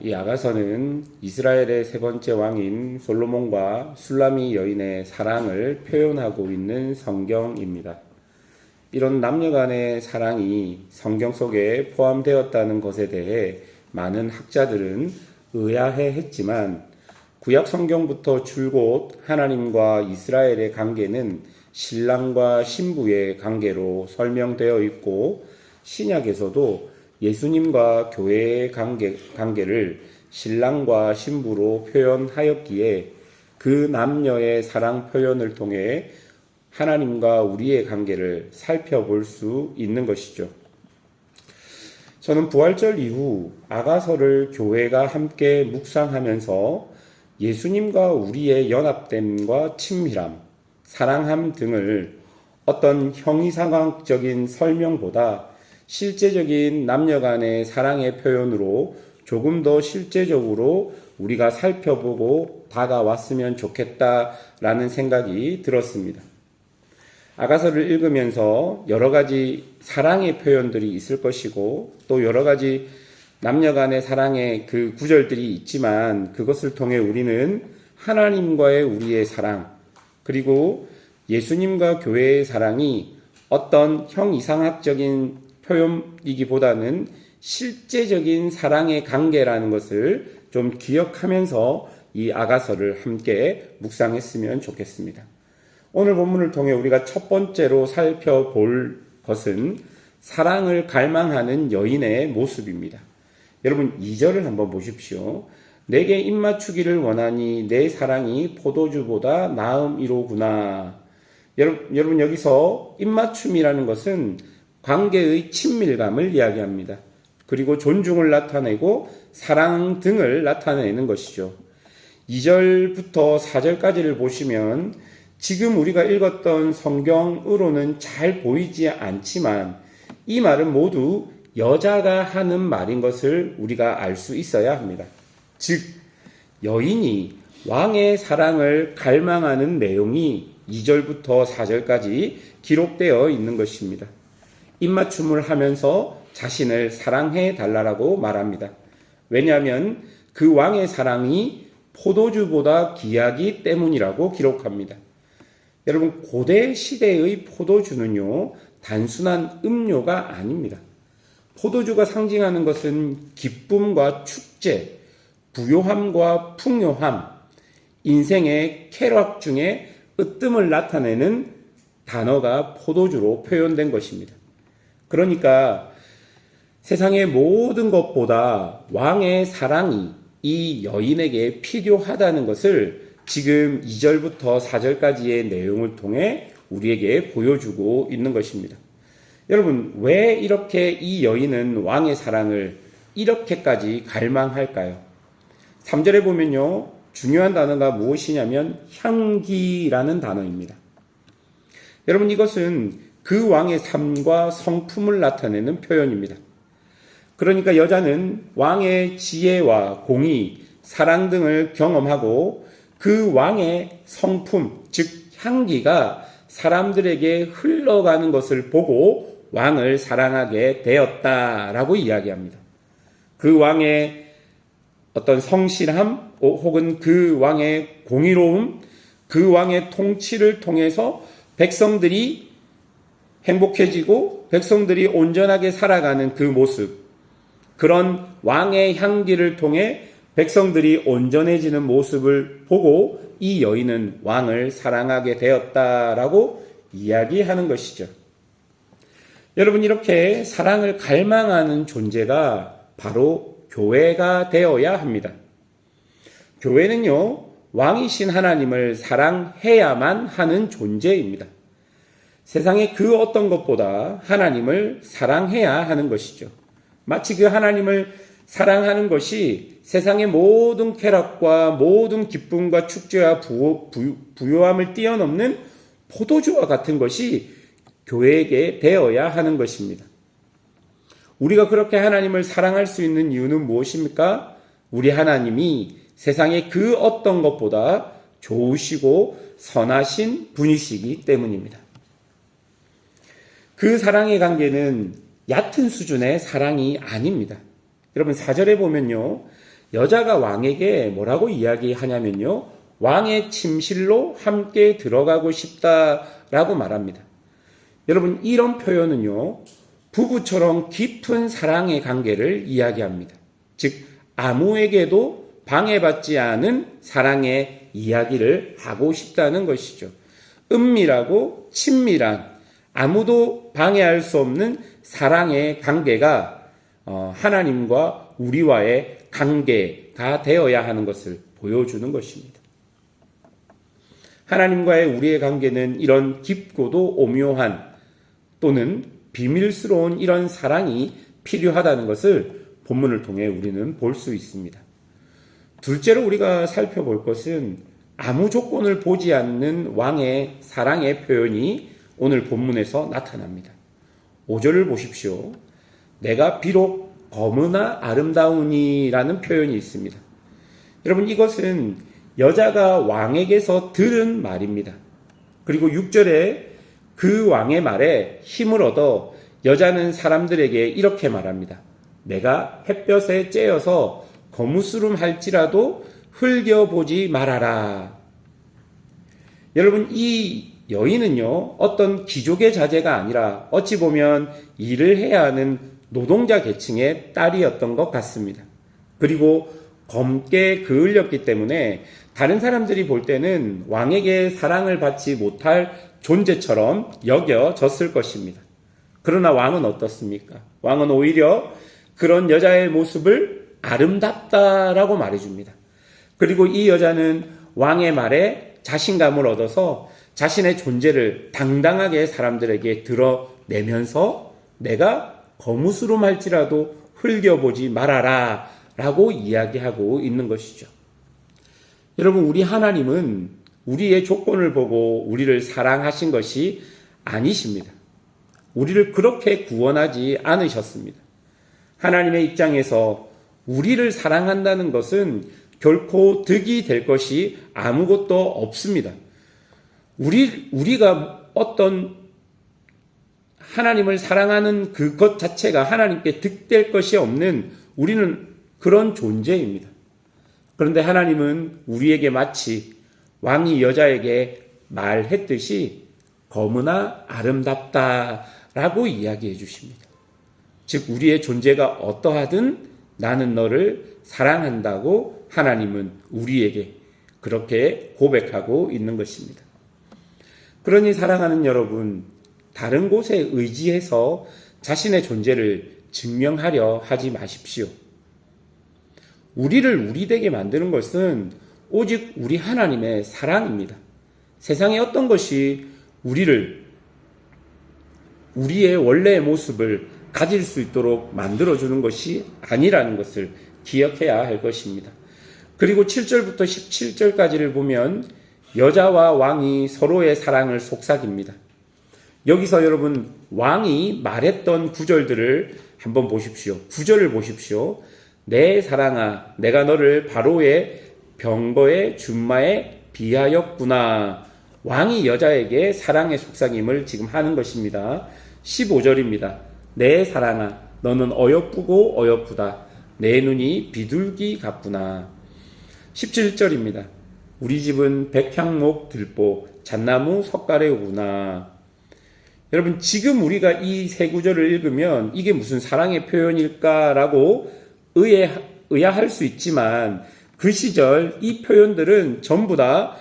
이 아가서는 이스라엘의 세 번째 왕인 솔로몬과 술라미 여인의 사랑을 표현하고 있는 성경입니다. 이런 남녀간의 사랑이 성경 속에 포함되었다는 것에 대해 많은 학자들은 의아해했지만 구약 성경부터 줄곧 하나님과 이스라엘의 관계는 신랑과 신부의 관계로 설명되어 있고, 신약에서도 예수님과 교회의 관계를 신랑과 신부로 표현하였기에 그 남녀의 사랑 표현을 통해 하나님과 우리의 관계를 살펴볼 수 있는 것이죠. 저는 부활절 이후 아가서를 교회가 함께 묵상하면서 예수님과 우리의 연합됨과 친밀함, 사랑함 등을 어떤 형이상학적인 설명보다 실제적인 남녀 간의 사랑의 표현으로 조금 더 실제적으로 우리가 살펴보고 다가왔으면 좋겠다라는 생각이 들었습니다. 아가서를 읽으면서 여러 가지 사랑의 표현들이 있을 것이고, 또 여러 가지 남녀 간의 사랑의 그 구절들이 있지만, 그것을 통해 우리는 하나님과의 우리의 사랑, 그리고 예수님과 교회의 사랑이 어떤 형이상학적인 표현이기보다는 실제적인 사랑의 관계라는 것을 좀 기억하면서 이 아가서를 함께 묵상했으면 좋겠습니다. 오늘 본문을 통해 우리가 첫 번째로 살펴볼 것은 사랑을 갈망하는 여인의 모습입니다. 여러분 2절을 한번 보십시오. 내게 입맞추기를 원하니 내 사랑이 포도주보다 나음이로구나. 여러분 여기서 입맞춤이라는 것은 관계의 친밀감을 이야기합니다. 그리고 존중을 나타내고 사랑 등을 나타내는 것이죠. 2절부터 4절까지를 보시면 지금 우리가 읽었던 성경으로는 잘 보이지 않지만 이 말은 모두 여자가 하는 말인 것을 우리가 알 수 있어야 합니다. 즉 여인이 왕의 사랑을 갈망하는 내용이 2절부터 4절까지 기록되어 있는 것입니다. 입맞춤을 하면서 자신을 사랑해 달라고 말합니다. 왜냐하면 그 왕의 사랑이 포도주보다 귀하기 때문이라고 기록합니다. 여러분 고대 시대의 포도주는요 단순한 음료가 아닙니다. 포도주가 상징하는 것은 기쁨과 축제, 부요함과 풍요함, 인생의 쾌락 중에 으뜸을 나타내는 단어가 포도주로 표현된 것입니다. 그러니까 세상의 모든 것보다 왕의 사랑이 이 여인에게 필요하다는 것을 지금 2절부터 4절까지의 내용을 통해 우리에게 보여주고 있는 것입니다. 여러분, 왜 이렇게 이 여인은 왕의 사랑을 이렇게까지 갈망할까요? 3절에 보면요, 중요한 단어가 무엇이냐면 향기라는 단어입니다. 여러분, 이것은 그 왕의 삶과 성품을 나타내는 표현입니다. 그러니까 여자는 왕의 지혜와 공의, 사랑 등을 경험하고 그 왕의 성품, 즉 향기가 사람들에게 흘러가는 것을 보고 왕을 사랑하게 되었다라고 이야기합니다. 그 왕의 어떤 성실함 혹은 그 왕의 공의로움, 그 왕의 통치를 통해서 백성들이 행복해지고 백성들이 온전하게 살아가는 그 모습, 그런 왕의 향기를 통해 백성들이 온전해지는 모습을 보고 이 여인은 왕을 사랑하게 되었다라고 이야기하는 것이죠. 여러분 이렇게 사랑을 갈망하는 존재가 바로 교회가 되어야 합니다. 교회는요 왕이신 하나님을 사랑해야만 하는 존재입니다. 세상의 그 어떤 것보다 하나님을 사랑해야 하는 것이죠. 마치 그 하나님을 사랑하는 것이 세상의 모든 쾌락과 모든 기쁨과 축제와 부요함을 뛰어넘는 포도주와 같은 것이 교회에게 되어야 하는 것입니다. 우리가 그렇게 하나님을 사랑할 수 있는 이유는 무엇입니까? 우리 하나님이 세상의 그 어떤 것보다 좋으시고 선하신 분이시기 때문입니다. 그 사랑의 관계는 얕은 수준의 사랑이 아닙니다. 여러분 4절에 보면요. 여자가 왕에게 뭐라고 이야기하냐면요. 왕의 침실로 함께 들어가고 싶다라고 말합니다. 여러분, 이런 표현은요, 부부처럼 깊은 사랑의 관계를 이야기합니다. 즉, 아무에게도 방해받지 않은 사랑의 이야기를 하고 싶다는 것이죠. 은밀하고 친밀한, 아무도 방해할 수 없는 사랑의 관계가 하나님과 우리와의 관계가 되어야 하는 것을 보여주는 것입니다. 하나님과의 우리의 관계는 이런 깊고도 오묘한 또는 비밀스러운 이런 사랑이 필요하다는 것을 본문을 통해 우리는 볼 수 있습니다. 둘째로 우리가 살펴볼 것은 아무 조건을 보지 않는 왕의 사랑의 표현이 오늘 본문에서 나타납니다. 5절을 보십시오. 내가 비록 검으나 아름다우니라는 표현이 있습니다. 여러분, 이것은 여자가 왕에게서 들은 말입니다. 그리고 6절에 그 왕의 말에 힘을 얻어 여자는 사람들에게 이렇게 말합니다. 내가 햇볕에 쬐어서 거무스름 할지라도 흘겨보지 말아라. 여러분, 이 여인은요, 어떤 귀족의 자제가 아니라 어찌 보면 일을 해야 하는 노동자 계층의 딸이었던 것 같습니다. 그리고 검게 그을렸기 때문에 다른 사람들이 볼 때는 왕에게 사랑을 받지 못할 존재처럼 여겨졌을 것입니다. 그러나 왕은 어떻습니까? 왕은 오히려 그런 여자의 모습을 아름답다라고 말해줍니다. 그리고 이 여자는 왕의 말에 자신감을 얻어서 자신의 존재를 당당하게 사람들에게 드러내면서 내가 거무스름할지라도 흘겨보지 말아라 라고 이야기하고 있는 것이죠. 여러분, 우리 하나님은 우리의 조건을 보고 우리를 사랑하신 것이 아니십니다. 우리를 그렇게 구원하지 않으셨습니다. 하나님의 입장에서 우리를 사랑한다는 것은 결코 득이 될 것이 아무것도 없습니다. 우리가 어떤 하나님을 사랑하는 그것 자체가 하나님께 득될 것이 없는 우리는 그런 존재입니다. 그런데 하나님은 우리에게 마치 왕이 여자에게 말했듯이 검으나 아름답다라고 이야기해 주십니다. 즉, 우리의 존재가 어떠하든 나는 너를 사랑한다고 하나님은 우리에게 그렇게 고백하고 있는 것입니다. 그러니 사랑하는 여러분, 다른 곳에 의지해서 자신의 존재를 증명하려 하지 마십시오. 우리를 우리되게 만드는 것은 오직 우리 하나님의 사랑입니다. 세상의 어떤 것이 우리의 원래의 모습을 가질 수 있도록 만들어주는 것이 아니라는 것을 기억해야 할 것입니다. 그리고 7절부터 17절까지를 보면 여자와 왕이 서로의 사랑을 속삭입니다. 여기서 여러분, 왕이 말했던 구절들을 한번 보십시오. 9절을 보십시오. 내 사랑아, 내가 너를 바로의 병거의 준마에 비하였구나. 왕이 여자에게 사랑의 속삭임을 지금 하는 것입니다. 15절입니다. 내 사랑아, 너는 어여쁘고 어여쁘다. 내 눈이 비둘기 같구나. 17절입니다. 우리 집은 백향목 들보 잣나무 석가래구나. 여러분, 지금 우리가 이 세 구절을 읽으면 이게 무슨 사랑의 표현일까라고 의아할 수 있지만 그 시절 이 표현들은 전부 다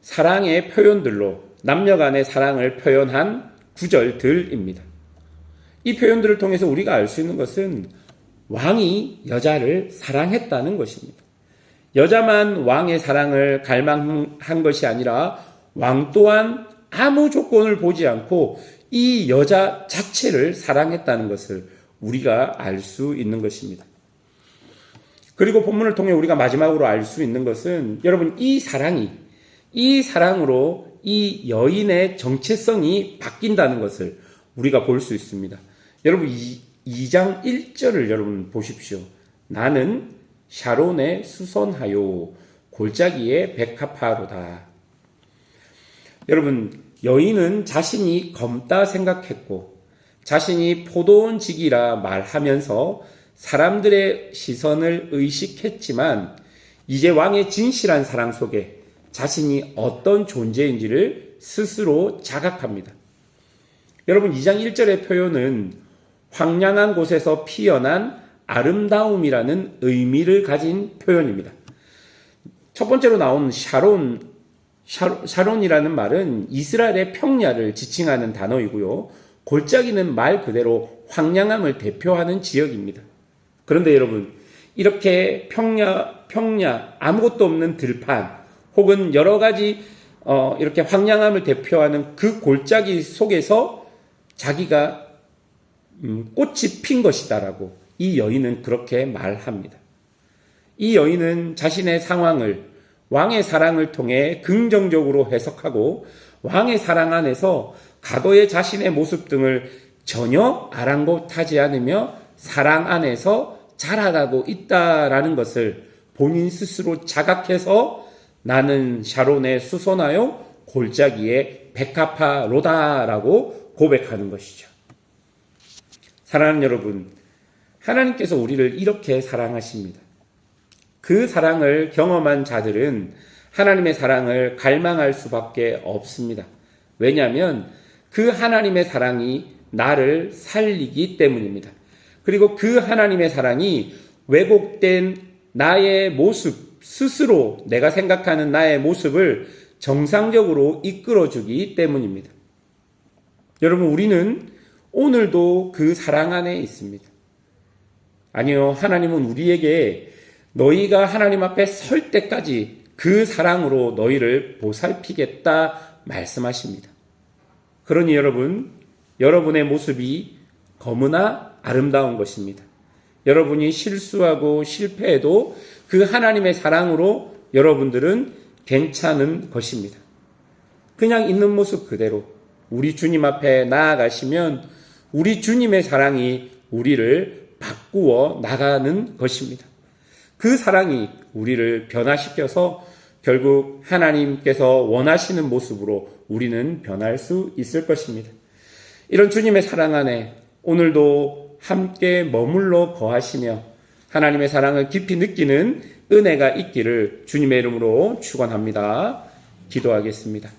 사랑의 표현들로 남녀 간의 사랑을 표현한 구절들입니다. 이 표현들을 통해서 우리가 알 수 있는 것은 왕이 여자를 사랑했다는 것입니다. 여자만 왕의 사랑을 갈망한 것이 아니라 왕 또한 아무 조건을 보지 않고 이 여자 자체를 사랑했다는 것을 우리가 알 수 있는 것입니다. 그리고 본문을 통해 우리가 마지막으로 알 수 있는 것은 여러분, 이 사랑으로 이 여인의 정체성이 바뀐다는 것을 우리가 볼 수 있습니다. 여러분, 2장 1절을 여러분 보십시오. 나는 샤론의 수선하요 골짜기의 백합화로다. 여러분, 여인은 자신이 검다 생각했고 자신이 포도원 직이라 말하면서 사람들의 시선을 의식했지만 이제 왕의 진실한 사랑 속에 자신이 어떤 존재인지를 스스로 자각합니다. 여러분 2장 1절의 표현은 황량한 곳에서 피어난 아름다움이라는 의미를 가진 표현입니다. 첫 번째로 나온 샤론이라는 말은 이스라엘의 평야를 지칭하는 단어이고요. 골짜기는 말 그대로 황량함을 대표하는 지역입니다. 그런데 여러분, 이렇게 평야, 아무것도 없는 들판, 혹은 여러 가지 이렇게 황량함을 대표하는 그 골짜기 속에서 자기가 꽃이 핀 것이다라고 이 여인은 그렇게 말합니다. 이 여인은 자신의 상황을 왕의 사랑을 통해 긍정적으로 해석하고 왕의 사랑 안에서 과거의 자신의 모습 등을 전혀 아랑곳하지 않으며 사랑 안에서 자라가고 있다라는 것을 본인 스스로 자각해서 나는 샤론에 수선하여 골짜기에 백합화로다라고 고백하는 것이죠. 사랑하는 여러분, 하나님께서 우리를 이렇게 사랑하십니다. 그 사랑을 경험한 자들은 하나님의 사랑을 갈망할 수밖에 없습니다. 왜냐하면 그 하나님의 사랑이 나를 살리기 때문입니다. 그리고 그 하나님의 사랑이 왜곡된 나의 모습, 스스로 내가 생각하는 나의 모습을 정상적으로 이끌어주기 때문입니다. 여러분, 우리는 오늘도 그 사랑 안에 있습니다. 아니요, 하나님은 우리에게 너희가 하나님 앞에 설 때까지 그 사랑으로 너희를 보살피겠다 말씀하십니다. 그러니 여러분, 여러분의 모습이 너무나 아름다운 것입니다. 여러분이 실수하고 실패해도 그 하나님의 사랑으로 여러분들은 괜찮은 것입니다. 그냥 있는 모습 그대로 우리 주님 앞에 나아가시면 우리 주님의 사랑이 우리를 바꾸어 나가는 것입니다. 그 사랑이 우리를 변화시켜서 결국 하나님께서 원하시는 모습으로 우리는 변할 수 있을 것입니다. 이런 주님의 사랑 안에 오늘도 함께 머물러 거하시며 하나님의 사랑을 깊이 느끼는 은혜가 있기를 주님의 이름으로 축원합니다. 기도하겠습니다.